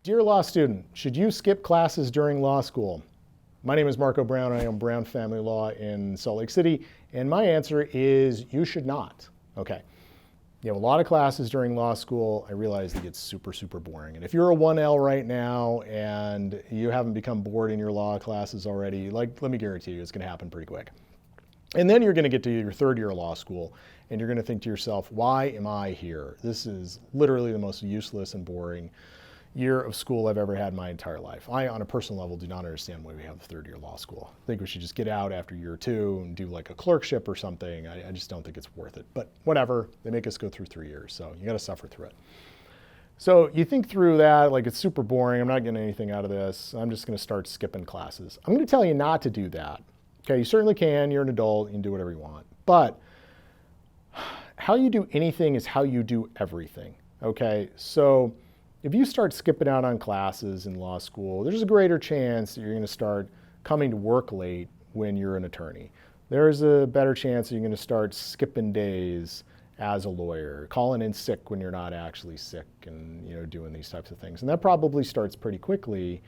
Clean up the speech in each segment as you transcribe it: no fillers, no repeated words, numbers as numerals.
Dear law student, should you skip classes during law school? My name is Marco Brown. I own Brown Family Law in Salt Lake City, and my answer is you should not. Okay. You have a lot of classes during law school. I realize it gets super, super boring. And if you're a 1L right now and you haven't become bored in your law classes already, let me guarantee you it's going to happen pretty quick. And then you're going to get to your third year of law school and you're going to think to yourself, why am I here? This is literally the most useless and boring year of school I've ever had in my entire life. I, on a personal level, do not understand why we have the third year law school. I think we should just get out after year two and do like a clerkship or something. I just don't think it's worth it. But whatever, they make us go through 3 years, so you got to suffer through it. So you think through that, like it's super boring, I'm not getting anything out of this, I'm just going to start skipping classes. I'm going to tell you not to do that. Okay, you certainly can, you're an adult, you can do whatever you want. But how you do anything is how you do everything. Okay, so if you start skipping out on classes in law school, there's a greater chance that you're going to start coming to work late when you're an attorney. There's a better chance that you're going to start skipping days as a lawyer, calling in sick when you're not actually sick, and doing these types of things. And that probably starts pretty quickly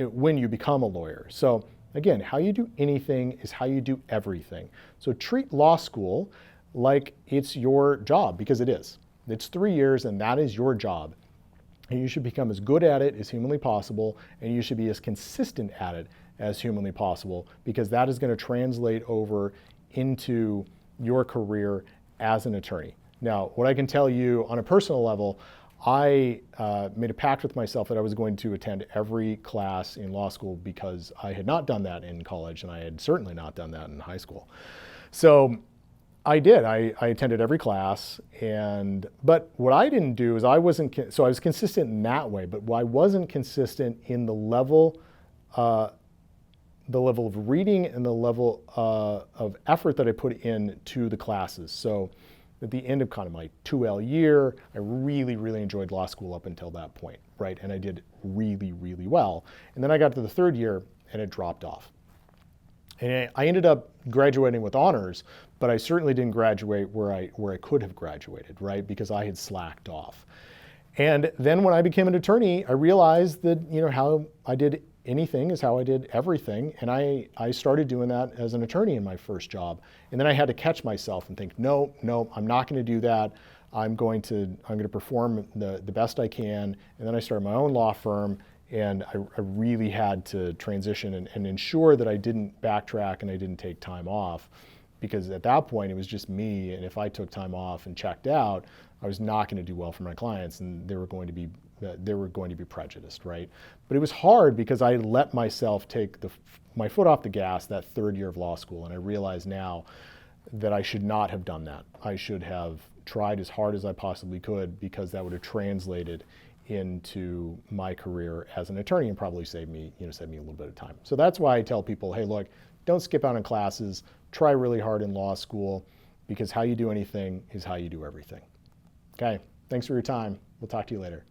when you become a lawyer. So again, how you do anything is how you do everything. So treat law school like it's your job, because it is. It's 3 years and that is your job. And you should become as good at it as humanly possible, and you should be as consistent at it as humanly possible, because that is going to translate over into your career as an attorney. Now, what I can tell you on a personal level, I made a pact with myself that I was going to attend every class in law school, because I had not done that in college, and I had certainly not done that in high school. So I did. I attended every class, but what I didn't do is I was consistent in that way, but I wasn't consistent in the level of reading and the level of effort that I put in to the classes. So at the end of kind of my 2L year, I really, really enjoyed law school up until that point, right? And I did really, really well. And then I got to the third year and it dropped off. And I ended up graduating with honors, but I certainly didn't graduate where I could have graduated, right? Because I had slacked off. And then when I became an attorney, I realized that how I did anything is how I did everything. And I started doing that as an attorney in my first job. And then I had to catch myself and think, no, I'm not going to do that. I'm going to perform the best I can. And then I started my own law firm. And I really had to transition and ensure that I didn't backtrack and I didn't take time off, because at that point it was just me. And if I took time off and checked out, I was not going to do well for my clients, and they were going to be prejudiced, right? But it was hard because I let myself take my foot off the gas that third year of law school, and I realize now that I should not have done that. I should have tried as hard as I possibly could, because that would have translated into my career as an attorney and probably saved me a little bit of time. So that's why I tell people, hey, look, don't skip out on classes. Try really hard in law school, because how you do anything is how you do everything. Okay, thanks for your time. We'll talk to you later.